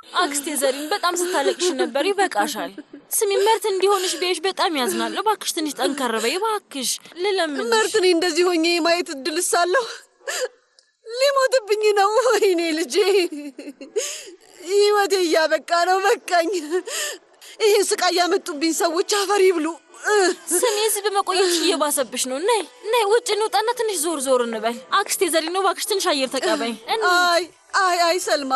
አክስቴ ዘሪን በጣም ስታለቅሽ ነበር። ይበቃሻል። ስሚ መርት እንዲሆንሽ ቢያይሽ በጣም ያዝናል። እባክሽ ትንሽ ጠንከር በይ እባክሽ ልለምንሽ። መርት እኔ እንደዚህ ሆኜ ማየት እድልሳለሁ። ሊሞትብኝ ነው። ወይኔ ልጄ ህይወቴ እያበቃ ነው። በቃኝ። ይሄ ስቃይ ያመጡብኝ ሰዎች አፈር ይብሉ። ስሚ እዚህ በመቆየትሽ እየባሰብሽ ነው። ነይ ነይ ውጭ እንውጣና ትንሽ ዞር ዞር እንበል። አክስቴ ዘሪን ነው እባክሽ ትንሽ አየር ተቀበይ። አይ ሰልማ፣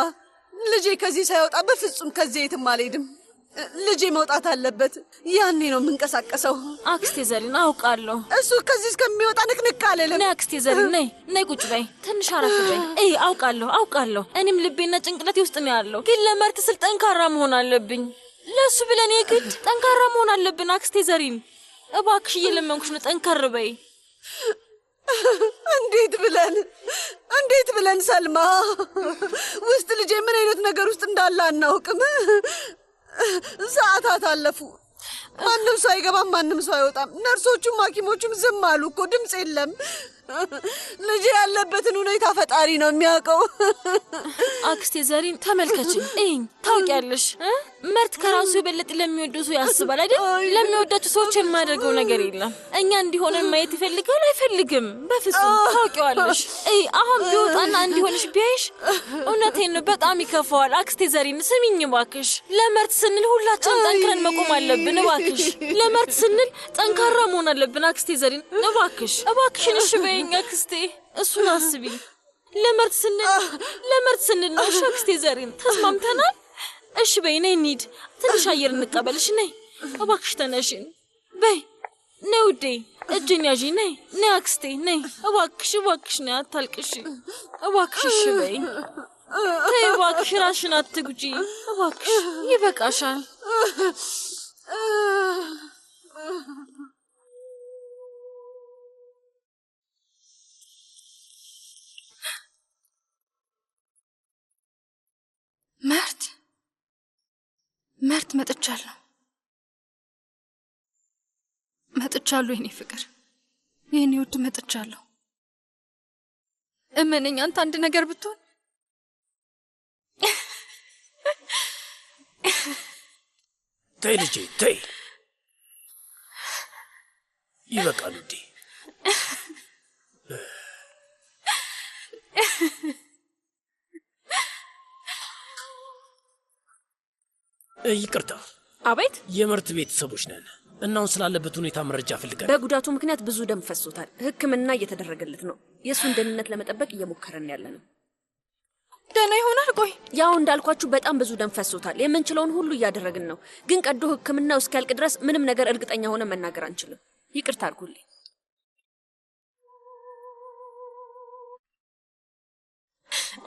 ልጄ ከዚህ ሳይወጣ በፍጹም ከዚህ የትም አልሄድም። ልጄ መውጣት አለበት። ያኔ ነው የምንቀሳቀሰው። አክስቴ ዘሪን አውቃለሁ። እሱ ከዚህ እስከሚወጣ ንቅንቅ አልልም። ነይ አክስቴ ዘሪን ነይ ነይ ቁጭ በይ ትንሽ አረፍ በይ። አውቃለሁ እኔም ልቤና ጭንቅላቴ ውስጥ ነው ያለው። ግን ለመርት ስል ጠንካራ መሆን አለብኝ። ለሱ ብለን የግድ ጠንካራ መሆን አለብን። አክስቴ ዘሪን እባክሽ እየለመንኩሽ ነው፣ ጠንከር በይ። እንዴት ብለን ሰልማ፣ ውስጥ ልጄ ምን አይነት ነገር ውስጥ እንዳለ አናውቅም። ሰዓታት አለፉ። ማንም ሰው አይገባም፣ ማንም ሰው አይወጣም። ነርሶቹም ሐኪሞቹም ዝም አሉ እኮ፣ ድምፅ የለም። ልጄ ያለበትን ሁኔታ ፈጣሪ ነው የሚያውቀው። አክስቴ ዘሪን ተመልከች፣ ታውቂያለሽ መርት ከራሱ የበለጠ ለሚወደው ሰው ያስባል አይደል? ለሚወዳቸው ሰዎች የማያደርገው ነገር የለም። እኛ እንዲሆነን ማየት ይፈልጋል አይፈልግም? በፍጹም ታውቂዋለሽ። አሁን ቢወጣና እንዲሆንሽ ቢያይሽ እውነቴን ነው በጣም ይከፋዋል። አክስቴ ዘሪን ስሚኝ እባክሽ፣ ለመርት ስንል ሁላችንም ጠንክረን መቆም አለብን። እባክሽ ለመርት ስንል ጠንካራ መሆን አለብን። አክስቴ ዘሪን እባክሽን እሺ በይኝ አክስቴ፣ እሱን አስቢ። ለመርት ስንል ነው። እሺ አክስቴ ዘሪን ተስማምተናል? እሺ በይ ነይ እንሂድ፣ ትንሽ አየር እንቀበልሽ። ነይ እባክሽ ተነሽን በይ። ነይ ውዴ እጅን ያዢ። ነይ አክስቴ ነይ እባክሽ ነይ፣ አታልቅሽ እባክሽ። እሺ በይ ተይ እባክሽ፣ ራስሽን አትጉጂ እባክሽ፣ ይበቃሻል። መርት መጥቻለሁ የኔ ፍቅር፣ የኔ ውድ መጥቻለሁ። እመነኝ፣ አንተ አንድ ነገር ብትሆን ተይ ልጄ ተይ፣ ይበቃል ውዴ። ይቅርታ። አቤት። የመርት ቤተሰቦች ነን እና አሁን ስላለበት ሁኔታ መረጃ ፈልጋለሁ። በጉዳቱ ምክንያት ብዙ ደም ፈሶታል። ሕክምና እየተደረገለት ነው። የእሱን ደህንነት ለመጠበቅ እየሞከረን ያለ ነው። ደህና ይሆናል። ቆይ ያው እንዳልኳችሁ በጣም ብዙ ደም ፈሶታል። የምንችለውን ሁሉ እያደረግን ነው። ግን ቀዶ ሕክምናው እስኪያልቅ ድረስ ምንም ነገር እርግጠኛ ሆነ መናገር አንችልም። ይቅርታ አድርጉልኝ።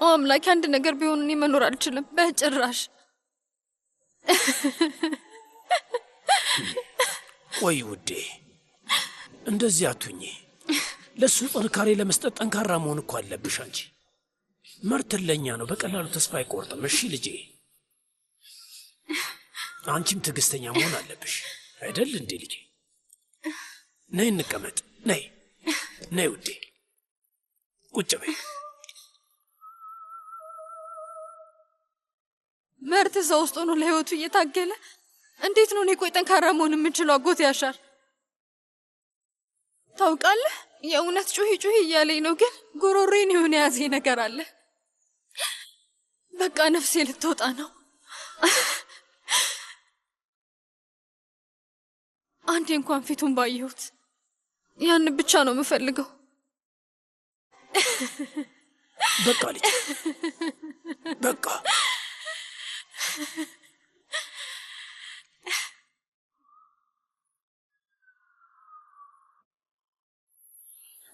አምላኬ፣ አንድ ነገር ቢሆን እኔ መኖር አልችልም በጭራሽ። ቆይ ውዴ፣ እንደዚህ አትሁኚ። ለሱ ጥንካሬ ለመስጠት ጠንካራ መሆን እኮ አለብሽ አንቺ። መርት ለኛ ነው፣ በቀላሉ ተስፋ አይቆርጥም። እሺ ልጄ፣ አንቺም ትዕግስተኛ መሆን አለብሽ አይደል እንዴ ልጄ? ነይ እንቀመጥ። ነይ ውዴ፣ ቁጭ በይ። መርት ሰው ውስጥ ሆኖ ለህይወቱ እየታገለ እንዴት ነው እኔ ቆይ ጠንካራ መሆን የምችለው? አጎት ያሻር ታውቃለህ፣ የእውነት ጩሂ እያለኝ ነው፣ ግን ጉሮሬን የሆነ ያዘኝ ነገር አለ። በቃ ነፍሴ ልትወጣ ነው። አንዴ እንኳን ፊቱን ባየሁት ያን ብቻ ነው የምፈልገው። በቃ ልጅ በቃ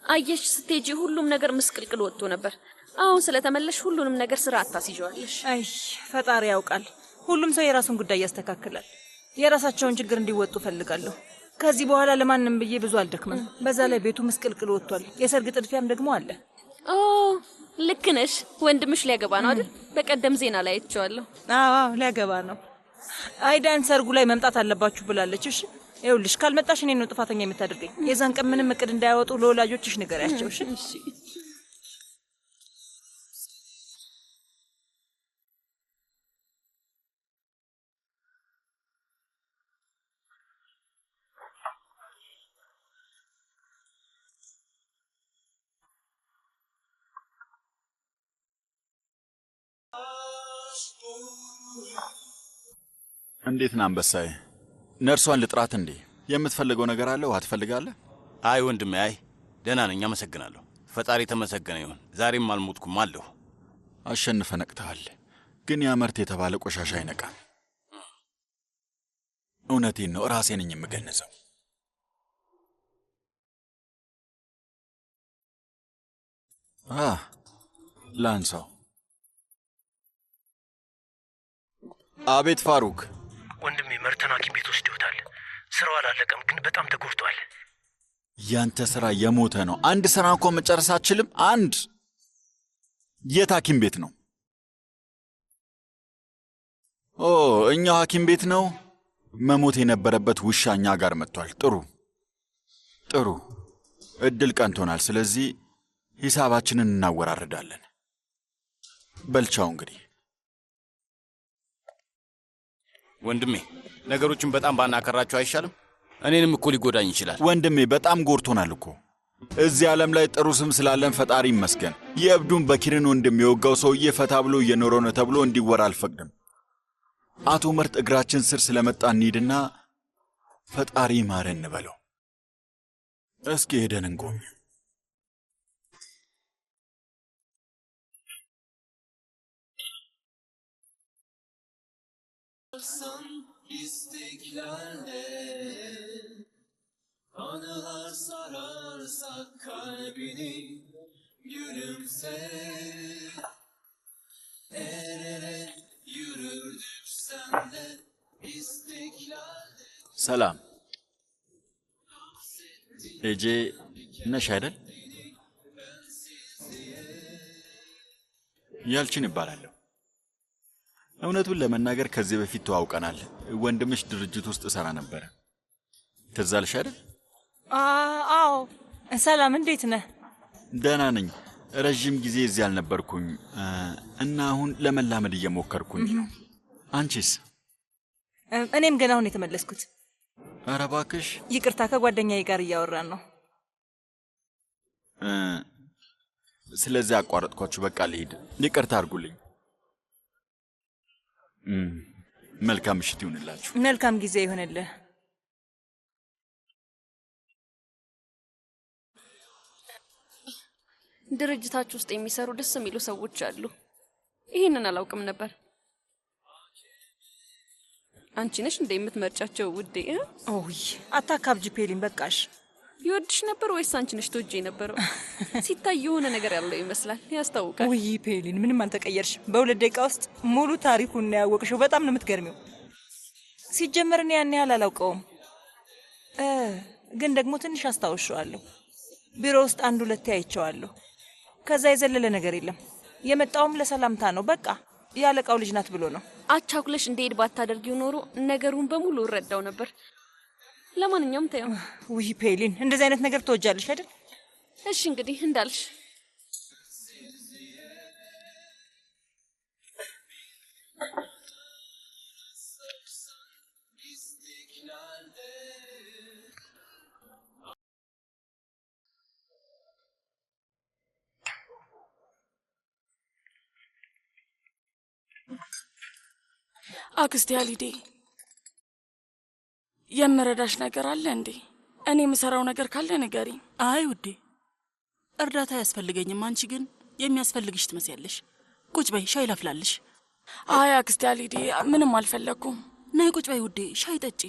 አየሽ፣ ስትሄጂ ሁሉም ነገር ምስቅልቅል ወጥቶ ነበር። አሁን ስለተመለሽ ሁሉንም ነገር ስራ አታስይዣለሽ። አይ ፈጣሪ ያውቃል። ሁሉም ሰው የራሱን ጉዳይ ያስተካክላል። የራሳቸውን ችግር እንዲወጡ ፈልጋለሁ። ከዚህ በኋላ ለማንም ብዬ ብዙ አልደክምም። በዛ ላይ ቤቱ ምስቅልቅል ወጥቷል። የሰርግ ጥድፊያም ደግሞ አለ። ልክ ነሽ። ወንድምሽ ሊያገባ ነው አይደል? በቀደም ዜና ላይ አይቼዋለሁ። አዎ ሊያገባ ነው። አይዳን ሰርጉ ላይ መምጣት አለባችሁ ብላለች። እሺ ይኸውልሽ፣ ካልመጣሽ እኔን ነው ጥፋተኛ የምታደርገኝ። የዛን ቀን ምንም እቅድ እንዳያወጡ ለወላጆችሽ ንገሪያቸው። እሺ እንዴት ነህ አንበሳዬ? ነርሷን ልጥራት እንዴ? የምትፈልገው ነገር አለ? ውሃ ትፈልጋለህ? አይ ወንድሜ፣ አይ ደህና ነኝ፣ አመሰግናለሁ። ፈጣሪ የተመሰገነ ይሁን። ዛሬም አልሞትኩም አለሁ። አሸንፈ ነቅተሃል። ግን ያ መርት የተባለ ቆሻሻ አይነቃም። እውነቴን ነው፣ ራሴ ነኝ የምገነዘው። ላንሳው። አቤት ፋሩክ። ወንድሜ መርተን ሐኪም ቤት ወስደውታል። ስራው አላለቀም፣ ግን በጣም ተጎድቷል። ያንተ ስራ የሞተ ነው። አንድ ስራ እንኳን መጨረስ አትችልም? አንድ የት ሐኪም ቤት ነው? ኦ እኛው ሐኪም ቤት ነው። መሞት የነበረበት ውሻ እኛ ጋር መጥቷል። ጥሩ ጥሩ፣ እድል ቀንቶናል። ስለዚህ ሂሳባችንን እናወራርዳለን። በልቻው እንግዲህ ወንድሜ፣ ነገሮችን በጣም ባናከራቸው አይሻልም? እኔንም እኮ ሊጎዳኝ ይችላል። ወንድሜ በጣም ጎርቶናል እኮ። እዚህ ዓለም ላይ ጥሩ ስም ስላለን ፈጣሪ ይመስገን። የእብዱን በኪርን ወንድም የወጋው ሰውዬ ፈታ ብሎ እየኖረ ነው ተብሎ እንዲወራ አልፈቅድም። አቶ መርት እግራችን ስር ስለመጣ እንሂድና ፈጣሪ ማረን እንበለው። እስኪ ሄደን እንቆም። Anılar sararsak kalbini gülümse ererek yürürdük senle istiklalde. ሰላም ኤጄ ነሽ አይደል? ያልችን ይባላለሁ። እውነቱን ለመናገር ከዚህ በፊት ተዋውቀናል። ወንድምሽ ድርጅት ውስጥ እሰራ ነበር። ትዝ አለሽ አይደል? አዎ። ሰላም፣ እንዴት ነህ? ደህና ነኝ። ረጅም ጊዜ እዚህ አልነበርኩኝ እና አሁን ለመላመድ እየሞከርኩኝ ነው። አንቺስ? እኔም ገና አሁን የተመለስኩት። ኧረ እባክሽ። ይቅርታ፣ ከጓደኛዬ ጋር እያወራን ነው። ስለዚህ አቋረጥኳችሁ። በቃ ልሂድ። ይቅርታ አድርጉልኝ። መልካም ምሽት ይሁንላችሁ። መልካም ጊዜ ይሁንልህ። ድርጅታችሁ ውስጥ የሚሰሩ ደስ የሚሉ ሰዎች አሉ። ይሄንን አላውቅም ነበር። አንቺ ነሽ እንደ የምትመርጫቸው ውዴ? ኦይ አታካብጂ ፔሊን፣ በቃሽ። ይወድሽ ነበር ወይስ አንቺ ነሽ ትወጂ ነበረው? ሲታይ የሆነ ነገር ያለው ይመስላል፣ ያስታውቃል። ውይ ፔሊን፣ ምንም አልተቀየርሽ። በ2 ደቂቃ ውስጥ ሙሉ ታሪኩን ነው ያወቅሽው። በጣም ነው የምትገርሚው። ሲጀመር እኔ ያን ያህል አላውቀውም፣ ግን ደግሞ ትንሽ አስታውሻለሁ። ቢሮ ውስጥ 1-2 አይቼዋለሁ። ከዛ የዘለለ ነገር የለም። የመጣውም ለሰላምታ ነው። በቃ ያለቃው ልጅ ናት ብሎ ነው። አቻኩለሽ እንደሄድ ባታደርጊው ኖሮ ነገሩን በሙሉ እረዳው ነበር። ለማንኛውም ተይው። ውይ ፔሊን፣ እንደዚህ አይነት ነገር ትወጃለሽ አይደል? እሺ እንግዲህ እንዳልሽ። አክስቴ አሊዴ፣ የምረዳሽ ነገር አለ እንዴ? እኔ የምሰራው ነገር ካለ ንገሪ። አይ ውዴ፣ እርዳታ አያስፈልገኝም። አንቺ ግን የሚያስፈልግሽ ትመስያለሽ። ቁጭ በይ፣ ሻይ ላፍላልሽ። አይ አክስቴ አሊዴ፣ ምንም አልፈለኩም። ነይ ቁጭ በይ ውዴ፣ ሻይ ጠጪ።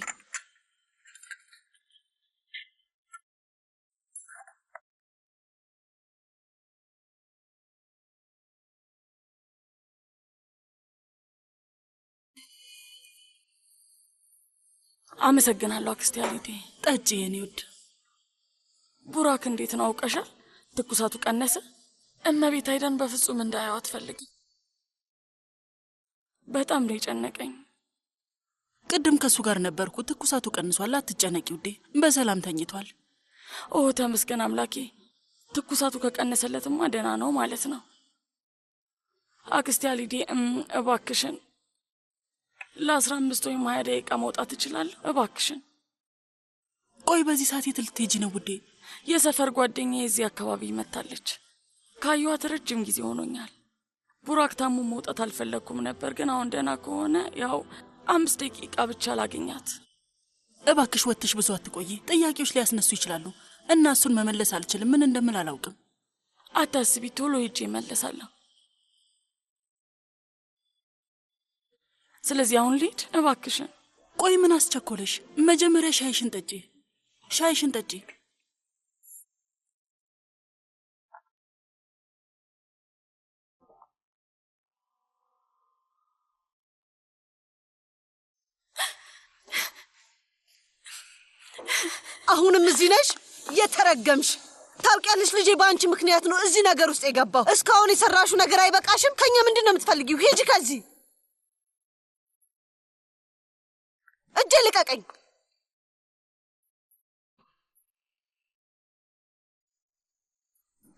አመሰግናለሁ አክስቴ አሊዴ። ጠጪ የኔ ውድ። ቡራክ እንዴት ነው አውቀሻል? ትኩሳቱ ቀነሰ? እመቤት አይደን በፍጹም እንዳያው አትፈልግም። በጣም ነው የጨነቀኝ። ቅድም ከሱ ጋር ነበርኩ። ትኩሳቱ ቀንሷል፣ አትጨነቂ ውዴ። በሰላም ተኝቷል። ኦ ተመስገን አምላኬ። ትኩሳቱ ከቀነሰለትማ ደህና ነው ማለት ነው። አክስቴ አሊዴ እባክሽን ለ15 ወይም 20 ደቂቃ መውጣት እችላለሁ? እባክሽን። ቆይ በዚህ ሰዓት የት ልትሄጂ ነው ውዴ? የሰፈር ጓደኛዬ እዚህ አካባቢ መታለች። ካየኋት ረጅም ጊዜ ሆኖኛል። ቡራክ ታሞ መውጣት አልፈለኩም ነበር፣ ግን አሁን ደህና ከሆነ ያው 5 ደቂቃ ብቻ ላገኛት። እባክሽ ወጥሽ ብዙ አትቆይ። ጥያቄዎች ሊያስነሱ ይችላሉ እና እሱን መመለስ አልችልም። ምን እንደምል አላውቅም። አታስቢ፣ ቶሎ ሄጄ እመለሳለሁ። ስለዚህ አሁን ልሂድ እባክሽን። ቆይ ምን አስቸኮለሽ? መጀመሪያ ሻይሽን ጠጪ። ሻይሽን ጠጪ። አሁንም እዚህ ነሽ? የተረገምሽ! ታውቂያለሽ ልጄ በአንቺ ምክንያት ነው እዚህ ነገር ውስጥ የገባው። እስካሁን የሰራሹ ነገር አይበቃሽም? ከኛ ምንድን ነው የምትፈልጊው? ሂጂ ከዚህ። እጄ ልቀቀኝ!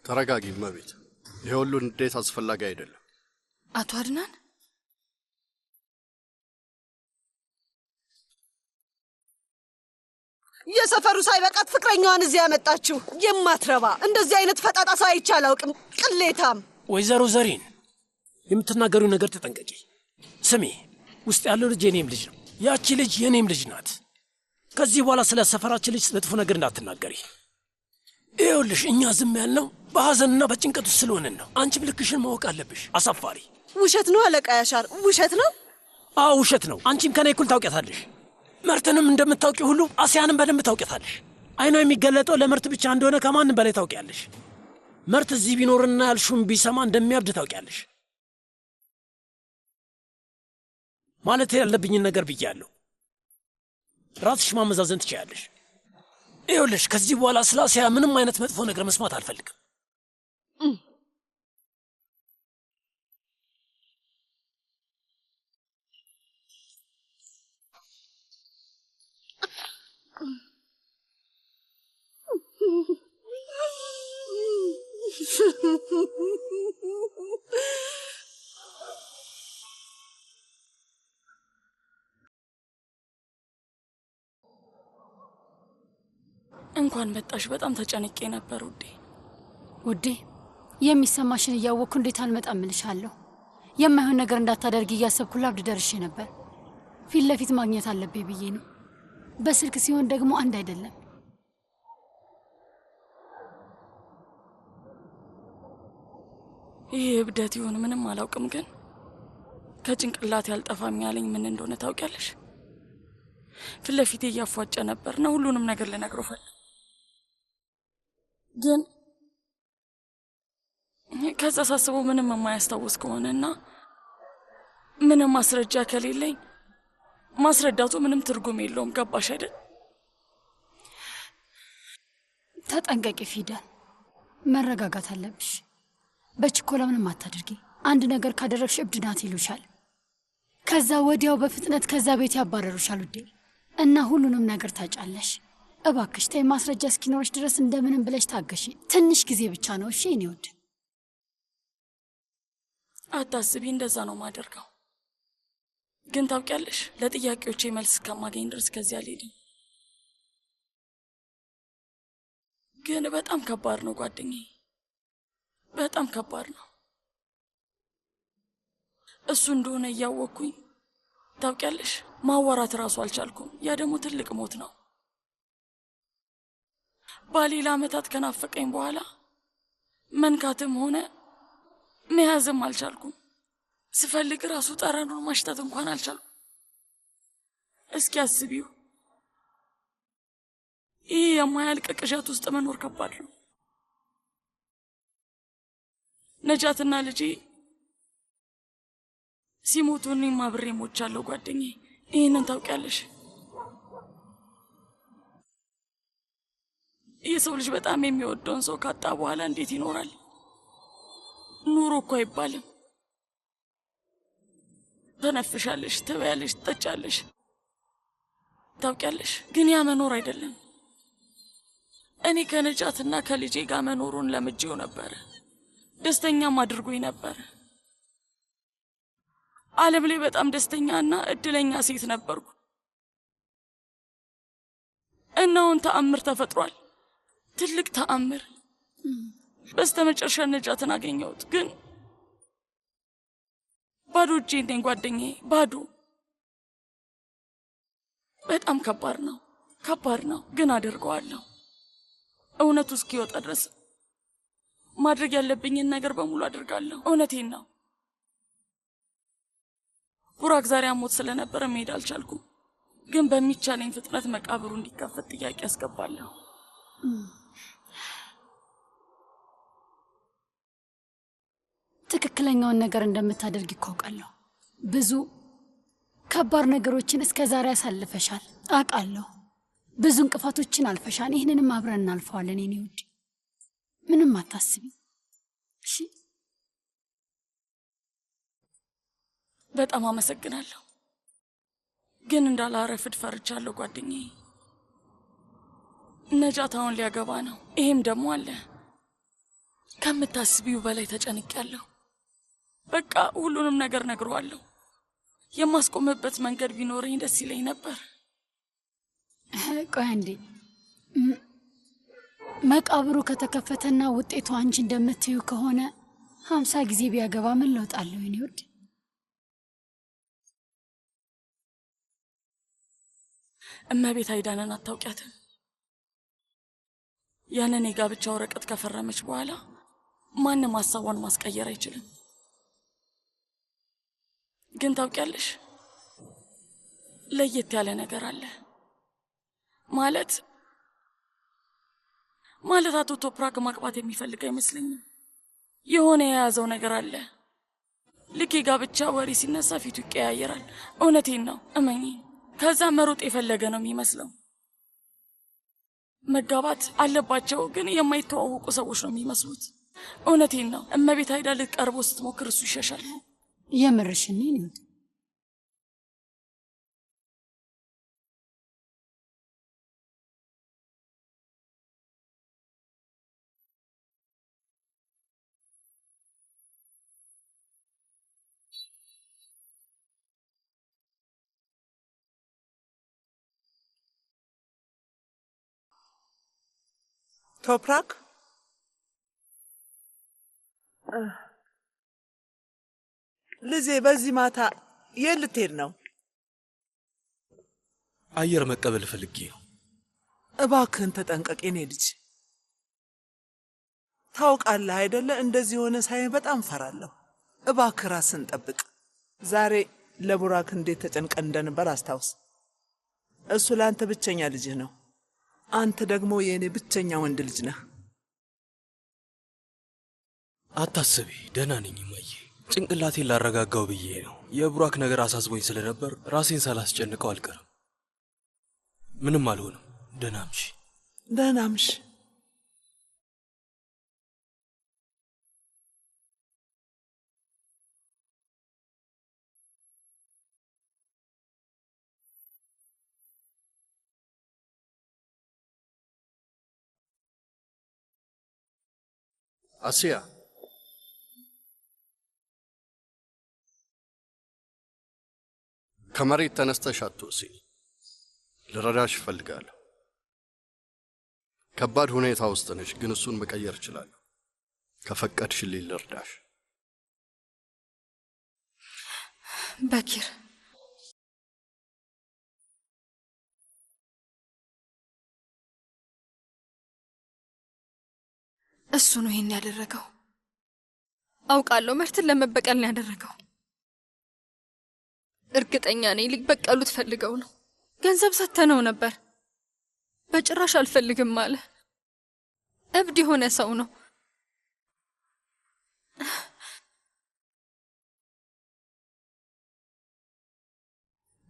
ተረጋጊ እመቤት። ይሄ ሁሉ እንዴት አስፈላጊ አይደለም። አቶ አድናን የሰፈሩ ሳይበቃት ፍቅረኛዋን እዚህ ያመጣችው የማትረባ። እንደዚህ አይነት ፈጣጣ ሰው አይቼ አላውቅም። ቅሌታም። ወይዘሮ ዘሪን የምትናገሪው ነገር ተጠንቀቂ። ስሚ፣ ውስጥ ያለው ልጅ የኔም ልጅ ነው። ያቺ ልጅ የኔም ልጅ ናት። ከዚህ በኋላ ስለ ሰፈራችን ልጅ መጥፎ ነገር እንዳትናገሪ። ይኸውልሽ እኛ ዝም ያልነው በሐዘንና በጭንቀት ውስጥ ስለሆንን ነው። አንቺም ልክሽን ማወቅ አለብሽ። አሳፋሪ ውሸት ነው አለቃ ያሻር፣ ውሸት ነው። አዎ ውሸት ነው። አንቺም ከኔ እኩል ታውቂያታለሽ። መርትንም እንደምታውቂ ሁሉ አስያንም በደንብ ታውቂያታለሽ። አይኗ የሚገለጠው ለመርት ብቻ እንደሆነ ከማንም በላይ ታውቂያለሽ። መርት እዚህ ቢኖርና ያልሹም ቢሰማ እንደሚያብድ ታውቂያለሽ። ማለት ያለብኝን ነገር ብያለሁ። ራስሽ ማመዛዘን ትችያለሽ። ይኸውልሽ ከዚህ በኋላ ስለ አስያ ምንም አይነት መጥፎ ነገር መስማት አልፈልግም። እንኳን መጣሽ። በጣም ተጨንቄ ነበር ውዴ። ውዴ የሚሰማሽን እያወቅኩ እንዴት አልመጣም እልሻለሁ። የማይሆን ነገር እንዳታደርጊ እያሰብኩ ላብድ ደርሼ ነበር። ፊት ለፊት ማግኘት አለብኝ ብዬ ነው። በስልክ ሲሆን ደግሞ አንድ አይደለም። ይህ እብደት ይሁን ምንም አላውቅም፣ ግን ከጭንቅላት ያልጠፋም ያለኝ ምን እንደሆነ ታውቂያለሽ? ፊት ለፊቴ እያፏጨ ነበር ነው ሁሉንም ነገር ልነግረው ፈለግኩ። ግን ከዛ ሳስበው ምንም የማያስታውስ ከሆነና ምንም ማስረጃ ከሌለኝ ማስረዳቱ ምንም ትርጉም የለውም። ገባሽ አይደል? ተጠንቀቂ ፊደል፣ መረጋጋት አለብሽ። በችኮላ ምንም አታድርጊ። አንድ ነገር ካደረግሽ እብድ ናት ይሉሻል። ከዛ ወዲያው በፍጥነት ከዛ ቤት ያባረሩሻል ውዴ። እና ሁሉንም ነገር ታጫለሽ። እባክሽ ተይ፣ ማስረጃ እስኪኖርሽ ድረስ እንደምንም ብለሽ ታገሺ። ትንሽ ጊዜ ብቻ ነው እሺ? እኔ ውድ አታስቢ፣ እንደዛ ነው ማደርገው። ግን ታውቂያለሽ ለጥያቄዎቼ መልስ እስከማገኝ ድረስ ከዚህ አልሄድም። ግን በጣም ከባድ ነው ጓደኛዬ፣ በጣም ከባድ ነው። እሱ እንደሆነ እያወቅኩኝ ታውቂያለሽ ማዋራት እራሱ አልቻልኩም። ያ ደግሞ ትልቅ ሞት ነው። ባሌላ ዓመታት ከናፈቀኝ በኋላ መንካትም ሆነ መያዝም አልቻልኩም። ስፈልግ ራሱ ጠረኑን ማሽተት እንኳን አልቻልኩም። እስኪ አስቢው፣ ይህ የማያልቅ ቅዠት ውስጥ መኖር ከባድ ነው። ነጃትና ልጄ ሲሞቱ እኔም አብሬ ሞቻለሁ ጓደኛዬ። ይህንን ታውቂያለሽ። የሰው ልጅ በጣም የሚወደውን ሰው ካጣ በኋላ እንዴት ይኖራል? ኑሮ እኮ አይባልም። ተነፍሻለሽ፣ ትበያለሽ፣ ትጠጫለሽ፣ ታውቂያለሽ። ግን ያ መኖር አይደለም። እኔ ከነጃትና ከልጄ ጋር መኖሩን ለምጄው ነበር። ደስተኛም አድርጎኝ ነበር። ዓለም ላይ በጣም ደስተኛና እድለኛ ሴት ነበርኩ። እናውን ተአምር ተፈጥሯል። ትልቅ ተአምር። በስተመጨረሻ ነጃትን አገኘሁት። ግን ባዶ እጄን ነኝ ጓደኛዬ፣ ባዶ። በጣም ከባድ ነው፣ ግን አደርገዋለሁ። እውነቱ እስኪወጣ ድረስ ማድረግ ያለብኝን ነገር በሙሉ አደርጋለሁ። እውነቴን ነው። ቡራክ ዛሬ አሞት ስለነበረ መሄድ አልቻልኩም፣ ግን በሚቻለኝ ፍጥነት መቃብሩ እንዲከፈት ጥያቄ አስገባለሁ። ትክክለኛውን ነገር እንደምታደርግ ይኮቃለሁ። ብዙ ከባድ ነገሮችን እስከ ዛሬ ያሳልፈሻል አውቃለሁ። ብዙ እንቅፋቶችን አልፈሻል። ይህንንም አብረን እናልፈዋለን የኔ ውድ። ምንም አታስቢ እሺ? በጣም አመሰግናለሁ፣ ግን እንዳላረፍድ ፈርቻለሁ ጓደኛዬ። ነጃት አሁን ሊያገባ ነው። ይሄም ደግሞ አለ። ከምታስቢው በላይ ተጨንቄያለሁ። በቃ ሁሉንም ነገር ነግረዋለሁ። የማስቆምበት መንገድ ቢኖረኝ ደስ ይለኝ ነበር። ቆይ አንዴ፣ መቃብሩ ከተከፈተና ውጤቱ አንቺ እንደምትዩ ከሆነ 50 ጊዜ ቢያገባ ምን ለውጥ አለው የኔ ውድ? እመቤት አይዳንን አታውቂያትም? ያንን የጋብቻ ወረቀት ከፈረመች በኋላ ማንም ሀሳቧን ማስቀየር አይችልም። ግን ታውቂያለሽ፣ ለየት ያለ ነገር አለ። ማለት አቶ ቶፕራክ ማግባት የሚፈልግ አይመስለኝም። የሆነ የያዘው ነገር አለ። ልክ የጋብቻ ወሬ ሲነሳ ፊቱ ይቀያየራል። እውነቴን ነው፣ እመኚ። ከዛ መሮጥ የፈለገ ነው የሚመስለው። መጋባት አለባቸው፣ ግን የማይተዋወቁ ሰዎች ነው የሚመስሉት። እውነቴን ነው። እመቤት አይዳ ልትቀርቦ ስትሞክር እሱ ይሸሻል። የምርሽን ነው? ቶፕራክ ልጄ፣ በዚህ ማታ የት ልትሄድ ነው? አየር መቀበል ፈልጌ ነው። እባክህን ተጠንቀቅ የኔ ልጅ። ታውቃለህ አይደለ? እንደዚህ ሆነ ሳይ በጣም ፈራለሁ። እባክህ ራስን ጠብቅ። ዛሬ ለቡራክ እንዴት ተጨንቀን እንደነበር አስታውስ። እሱ ለአንተ ብቸኛ ልጅህ ነው። አንተ ደግሞ የእኔ ብቸኛ ወንድ ልጅ ነህ። አታስቢ፣ ደህና ነኝ እማዬ። ጭንቅላቴን ላረጋጋው ብዬ ነው። የቡራክ ነገር አሳስቦኝ ስለነበር ራሴን ሳላስጨንቀው አልቀርም። ምንም አልሆንም። ደህና ምሽ። ደህና ምሽ። አሲያ፣ ከመሬት ተነስተሽ አትወስኝ። ልረዳሽ እፈልጋለሁ። ከባድ ሁኔታ ውስጥ ነሽ፣ ግን እሱን መቀየር እችላለሁ። ከፈቀድሽልኝ ልርዳሽ። በኪር፣ እሱ ነው ይሄን ያደረገው። አውቃለሁ፣ መርትን ለመበቀል ነው ያደረገው። እርግጠኛ ነኝ ሊበቀሉት ፈልገው ነው። ገንዘብ ሰተነው ነበር። በጭራሽ አልፈልግም አለ። እብድ የሆነ ሰው ነው።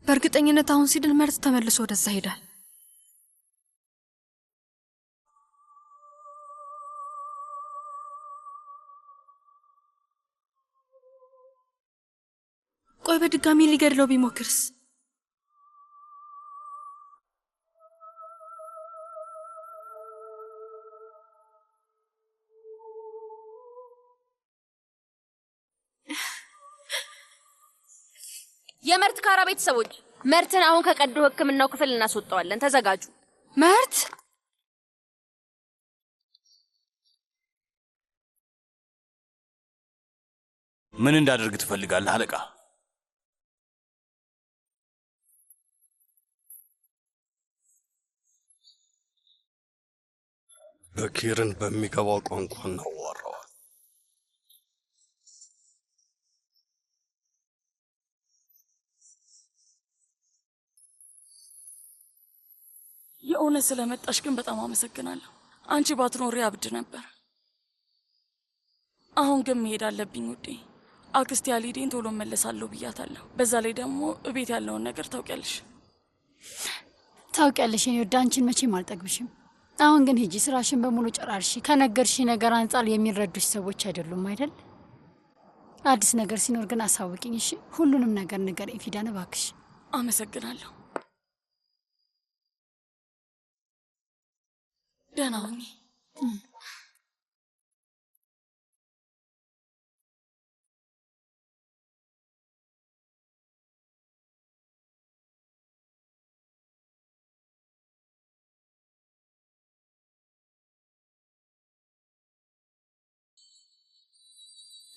በእርግጠኝነት አሁን ሲድን መርት ተመልሶ ወደዛ ሄዳል። ቆይ በድጋሚ ሊገድለው ቢሞክርስ? የመርት ካራ ቤተሰቦች፣ መርትን አሁን ከቀዶ ሕክምናው ክፍል እናስወጣዋለን። ተዘጋጁ። መርት ምን እንዳደርግ ትፈልጋለህ አለቃ? በኪርን በሚገባው ቋንቋ እናዋራዋል። የእውነት ስለመጣሽ ግን በጣም አመሰግናለሁ። አንቺ ባትኖሪ አብድ ነበር። አሁን ግን መሄድ አለብኝ ውዴ። አክስቴ አሊዴን ቶሎ መለሳለሁ ብያታለሁ። በዛ ላይ ደግሞ እቤት ያለውን ነገር ታውቂያለሽ። ታውቂያለሽ የኔ ወደ አንቺን መቼም አልጠግብሽም። አሁን ግን ሂጂ፣ ስራሽን በሙሉ ጨራርሺ። ከነገርሽ ነገር አንጻር የሚረዱሽ ሰዎች አይደሉም አይደል? አዲስ ነገር ሲኖር ግን አሳውቂኝ እሺ? ሁሉንም ነገር ንገሪኝ ፊዳን እባክሽ። አመሰግናለሁ። ደህና ሁኚ።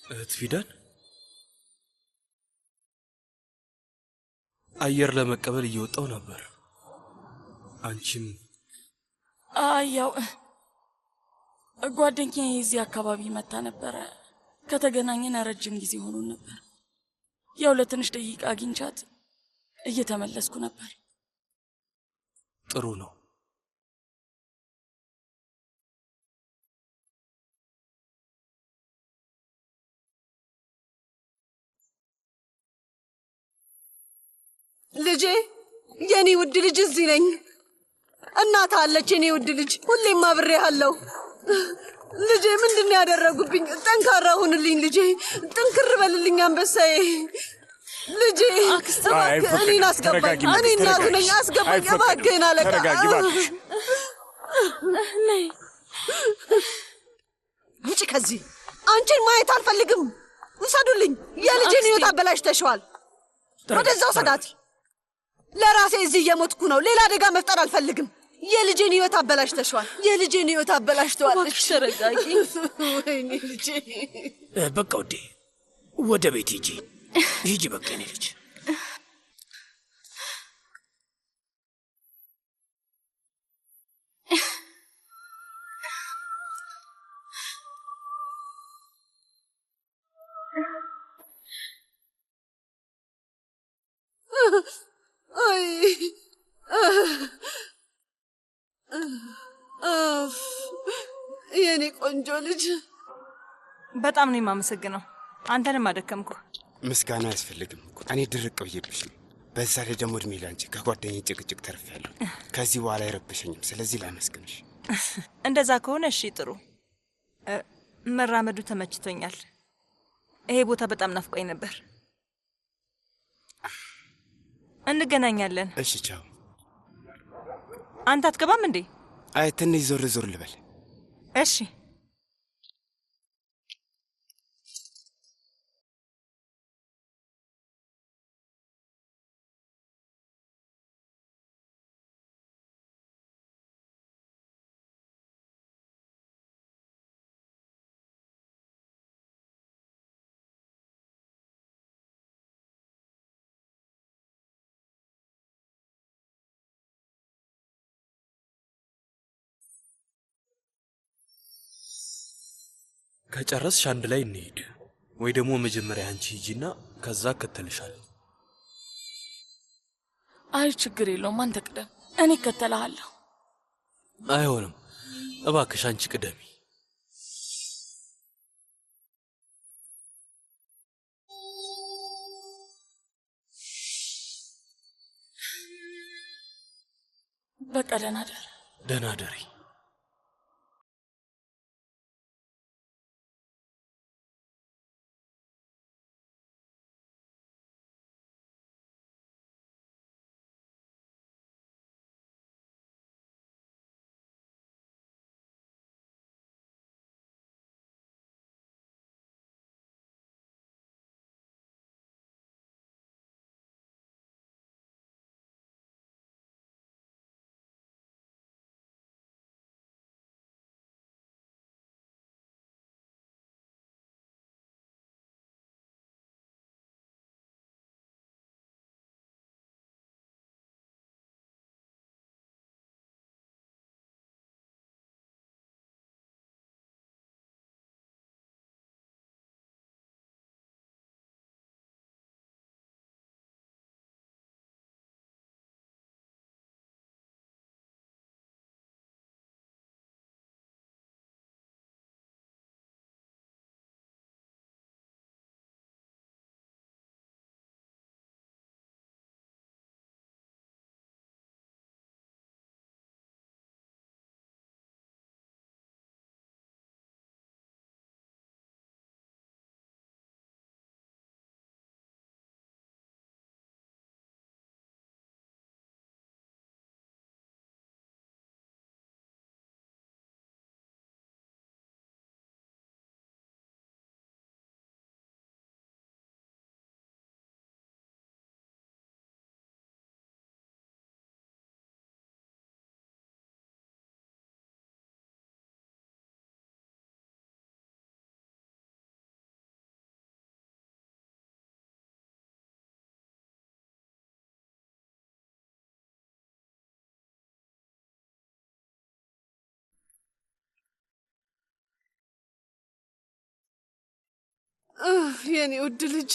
እህት ፊዳን አየር ለመቀበል እየወጣው ነበር። አንቺም? ያው ጓደኛዬ እዚህ አካባቢ መታ ነበረ። ከተገናኘን ረጅም ጊዜ ሆኖን ነበር። ያው ለትንሽ ደቂቃ አግኝቻት እየተመለስኩ ነበር። ጥሩ ነው። ልጄ፣ የኔ ውድ ልጅ እዚህ ነኝ። እናት አለች የኔ ውድ ልጅ፣ ሁሌም አብሬሃለሁ። ልጄ ምንድን ያደረጉብኝ? ጠንካራ ሁንልኝ ልጄ፣ ጥንክር በልልኝ አንበሳዬ። ልጄ እኔን አስገባኝ፣ እኔ እናቱ ነኝ፣ አስገባኝ እባክህን። አለቃ ነይ ውጭ ከዚህ። አንቺን ማየት አልፈልግም። ውሰዱልኝ። የልጄን ህይወት አበላሽተሽዋል። ወደዛ ውሰዳት። ለራሴ እዚህ እየሞትኩ ነው። ሌላ አደጋ መፍጠር አልፈልግም። የልጄን ህይወት አበላሽተሽዋል። የልጄን ህይወት አበላሽተዋለች። ተረጋጊ። ወይኔ ልጄ። በቃ ውዴ፣ ወደ ቤት ሂጂ ሂጂ። በቃ የኔ ልጅ አይ የኔ ቆንጆ ልጅ፣ በጣም ነው የማመሰግነው። አንተንም አደከምኩ። ምስጋና አያስፈልግም እኮ እኔ ድርቅ ብዬብሽ ነው። በዛ ላይ ደግሞ እድሜ ላንቺ ከጓደኛዬ ጭቅጭቅ ተርፌያለሁ። ከዚህ በኋላ አይረብሸኝም። ስለዚህ ላመስግንሽ። እንደዛ ከሆነ እሺ፣ ጥሩ። መራመዱ ተመችቶኛል። ይሄ ቦታ በጣም ናፍቆኝ ነበር። እንገናኛለን። እሺ፣ ቻው። አንተ አትገባም እንዴ? አይ ትንሽ ዞር ዞር ልበል። እሺ። ከጨረስሽ አንድ ላይ እንሄድ፣ ወይ ደግሞ መጀመሪያ አንቺ ሂጂና ከዛ እከተልሻለሁ። አይ ችግር የለውም፣ አንተ ቅደም፣ እኔ እከተልሃለሁ። አይሆንም፣ እባክሽ አንቺ ቅደሚ። በቃ ደህና ደር። ደህና ደሪ። የኔ ውድ ልጅ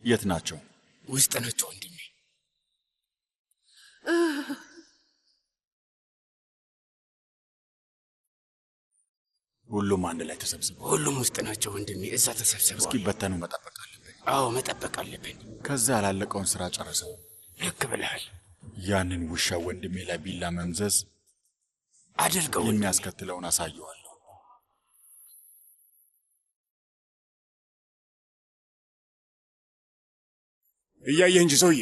የት ናቸው? ውስጥ ናቸው ወንድሜ። ሁሉም አንድ ላይ ተሰብስበው። ሁሉም ውስጥ ናቸው ወንድሜ፣ እዛ ተሰብስበው። እስኪበተኑ መጠበቅ አለብን። አዎ መጠበቅ አለብን። ከዛ ያላለቀውን ስራ ጨርሰው። ልክ ብለሃል። ያንን ውሻ ወንድሜ ላይ ቢላ መምዘዝ አድርገው የሚያስከትለውን አሳየዋለሁ። እያየህ እንጂ ሰውዬ።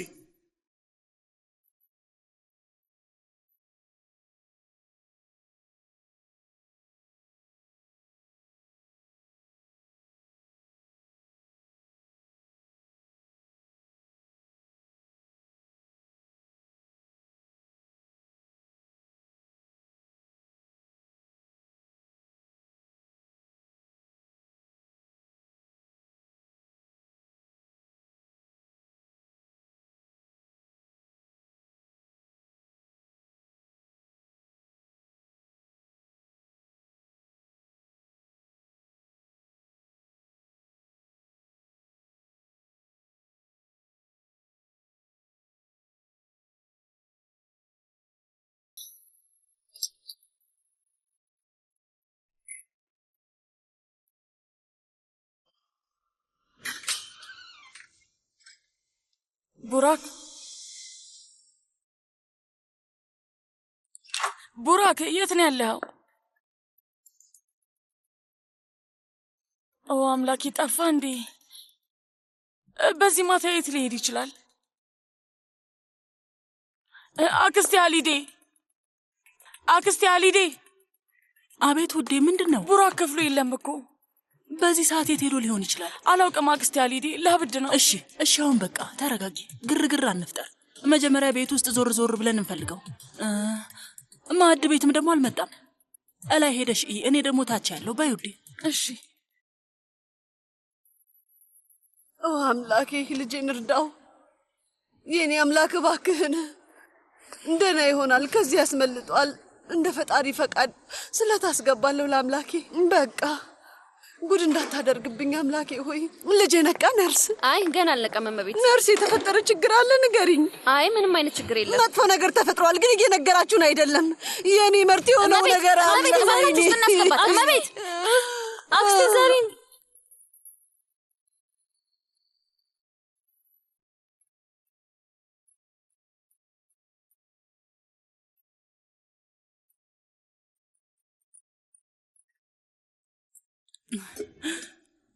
ቡራክ ቡራክ፣ የት ነው ያለኸው? ኦ አምላኬ፣ ጠፋ እንዴ? በዚህ ማታ የት ሊሄድ ይችላል? አክስቴ አሊዴ፣ አክስቴ አሊዴ። አቤት ውዴ፣ ምንድን ነው? ቡራክ ክፍሉ የለም እኮ። በዚህ ሰዓት የት ሄዶ ሊሆን ይችላል? አላውቅም አክስቴ አሊዴ፣ ለብድ ነው። እሺ እሺ፣ አሁን በቃ ተረጋጊ፣ ግርግር አንፍጠር። መጀመሪያ ቤት ውስጥ ዞር ዞር ብለን እንፈልገው። ማዕድ ቤትም ደግሞ አልመጣም። እላይ ሄደሽ እይ፣ እኔ ደግሞ ታች ያለው በይ ውዴ። እሺ። ኦ አምላኬ፣ ልጄን እርዳው። የኔ አምላክ እባክህን። እንደና ይሆናል፣ ከዚህ ያስመልጧል። እንደ ፈጣሪ ፈቃድ ስለታስገባለሁ ለአምላኬ። በቃ ጉድ እንዳታደርግብኝ አምላኬ ሆይ። ልጄ ነቃ? ነርስ? አይ ገና አልነቃም እመቤት። ነርስ፣ የተፈጠረ ችግር አለ ንገሪኝ። አይ ምንም አይነት ችግር የለም። መጥፎ ነገር ተፈጥሯል፣ ግን እየነገራችሁን አይደለም። የኔ መርት የሆነው ነገር አለ። እመቤት፣ አክስቴ ዘሪን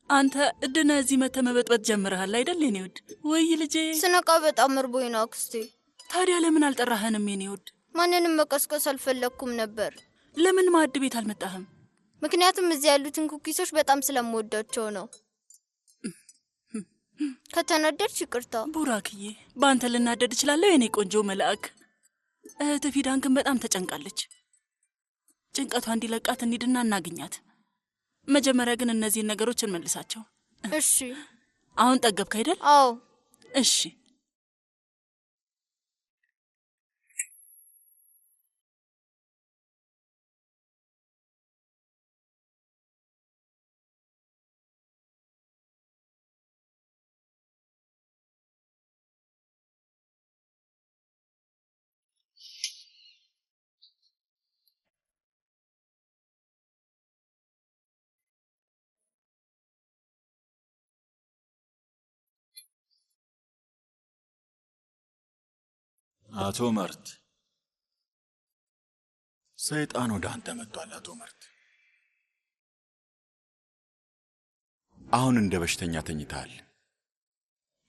አንተ እድነ እዚህ መተህ መበጥበጥ ጀምረሃል አይደል የኔ ውድ? ወይ ልጄ፣ ስነቃ በጣም እርቦኝ ነው አክስቴ። ታዲያ ለምን አልጠራኸንም የኔ ውድ? ማንንም መቀስቀስ አልፈለግኩም ነበር። ለምን ማዕድ ቤት አልመጣህም? ምክንያቱም እዚህ ያሉትን ኩኪሶች በጣም ስለምወዳቸው ነው። ከተናደድሽ ይቅርታ። ቡራክዬ፣ በአንተ ልናደድ እችላለሁ የኔ ቆንጆ መልአክ። እህት ፊዳን ግን በጣም ተጨንቃለች። ጭንቀቷ እንዲለቃት እንሂድና እናግኛት። መጀመሪያ ግን እነዚህን ነገሮች እንመልሳቸው። እሺ። አሁን ጠገብክ አይደል? አዎ። እሺ። አቶ መርት፣ ሰይጣን ወደ አንተ መጥቷል። አቶ መርት፣ አሁን እንደ በሽተኛ ተኝተሃል።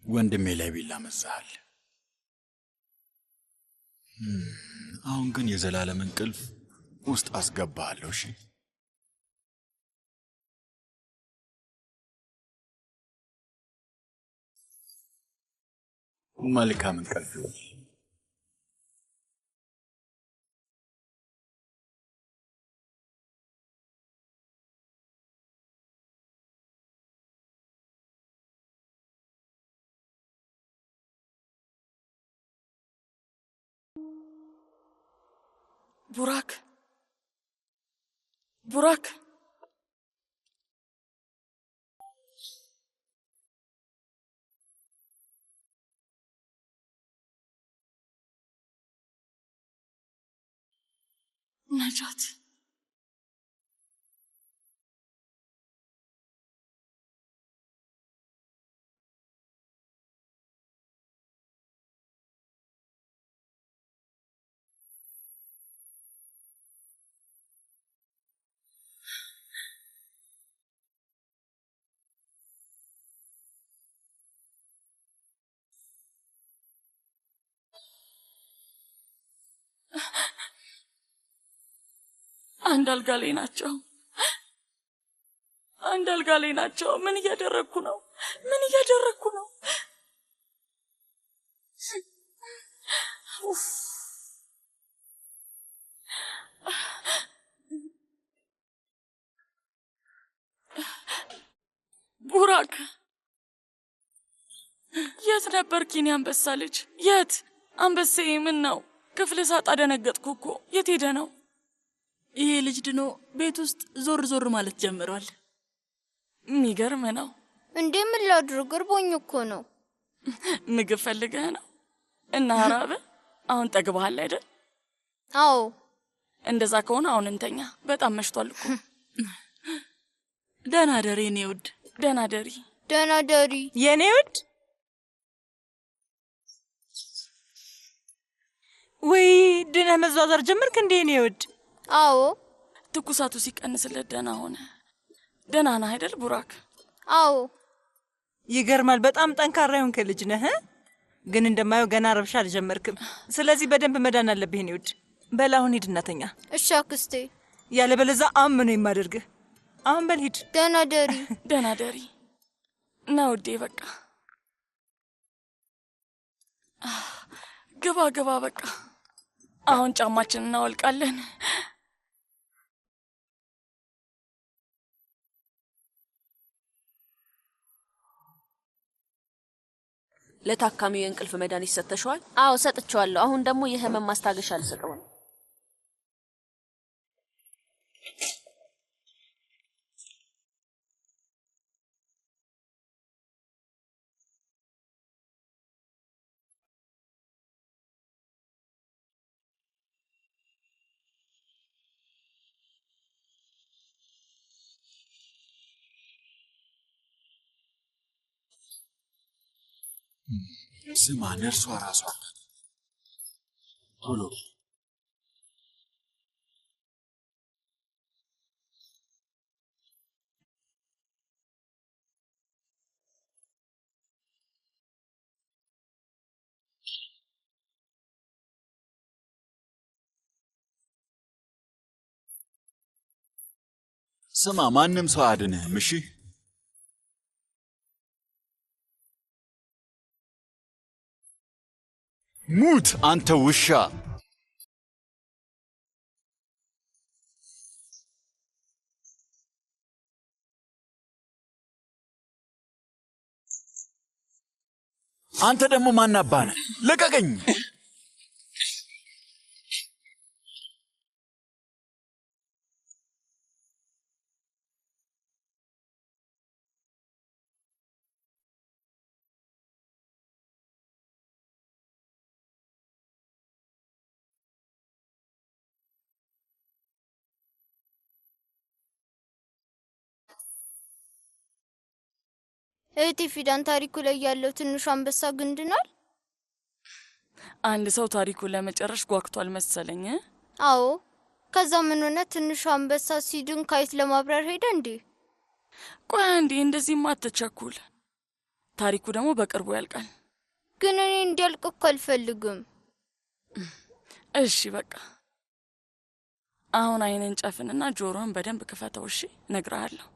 ወንድሜ ላይ ቢላ መዛሃል። አሁን ግን የዘላለም እንቅልፍ ውስጥ አስገባሃለሁ። እሺ? መልካም እንቅልፍ ይሁን። ቡራክ ቡራክ ነጃት አንድ አልጋ ላይ ናቸው። አንድ አልጋ ላይ ናቸው። ምን እያደረግኩ ነው? ምን እያደረግኩ ነው? ኡፍ ቡራክ የት ነበርክ? የኔ አንበሳ ልጅ የት? አንበሳዬ ምን ነው? ክፍል ሳጣ ደነገጥኩ እኮ። የት ሄደ ነው? ይሄ ልጅ ድኖ ቤት ውስጥ ዞር ዞር ማለት ጀምሯል። የሚገርም ነው። እንዴ ምን ላድርግ? እርቦኝ እኮ ነው። ምግብ ፈልገህ ነው? እና ራበ? አሁን ጠግበሃል አይደል? አዎ። እንደዛ ከሆነ አሁን እንተኛ። በጣም መሽቷል እኮ። ደህና ደሪ የኔ ውድ። ደህና ደሪ። ደህና ደሪ የኔ ውድ። ወይ ድነህ መዟዟር ጀመርክ እንዴ የኔ ውድ? አዎ። ትኩሳቱ ሲቀንስለት ደህና ሆነ። ደህና ነህ አይደል ቡራክ? አዎ። ይገርማል። በጣም ጠንካራ የሆንክ ልጅ ነህ። ግን እንደማየው ገና ረብሻ አልጀመርክም። ስለዚህ በደንብ መዳን አለብህ የኔ ውድ። በል አሁን ሂድ እናተኛ። እሺ አክስቴ። ያለበለዚያ አምኖ የማደርግህ። አሁን በል ሂድ። ደህና ደሪ። ደህና ደሪ። ና ውዴ በቃ ግባ ግባ። በቃ አሁን ጫማችንን እናወልቃለን። ለታካሚው የእንቅልፍ መድኃኒት ሰጥተሽዋል? አዎ ሰጥቼዋለሁ። አሁን ደግሞ የህመም ማስታገሻ ልሰጠው ነው። ስማ ነርሷ ራሷ ቶሎ ስማ ማንም ሰው አድንህም። እሺ ሙት አንተ ውሻ! አንተ ደግሞ ማናባህ ነህ? ልቀቀኝ! እህቴ ፊዳን ታሪኩ ላይ ያለው ትንሹ አንበሳ ግንድናል። አንድ ሰው ታሪኩን ለመጨረሽ ጓግቷል መሰለኝ። አዎ። ከዛ ምን ሆነ? ትንሹ አንበሳ ሲድን ካይት ለማብረር ሄደ እንዴ? ቆይ አንዴ፣ እንደዚህማ አትቸኩል። ታሪኩ ደግሞ በቅርቡ ያልቃል። ግን እኔ እንዲያልቅ እኮ አልፈልግም። እሺ በቃ አሁን አይንን ጨፍንና ጆሮን በደንብ ክፈተው። እሺ እነግርሃለሁ።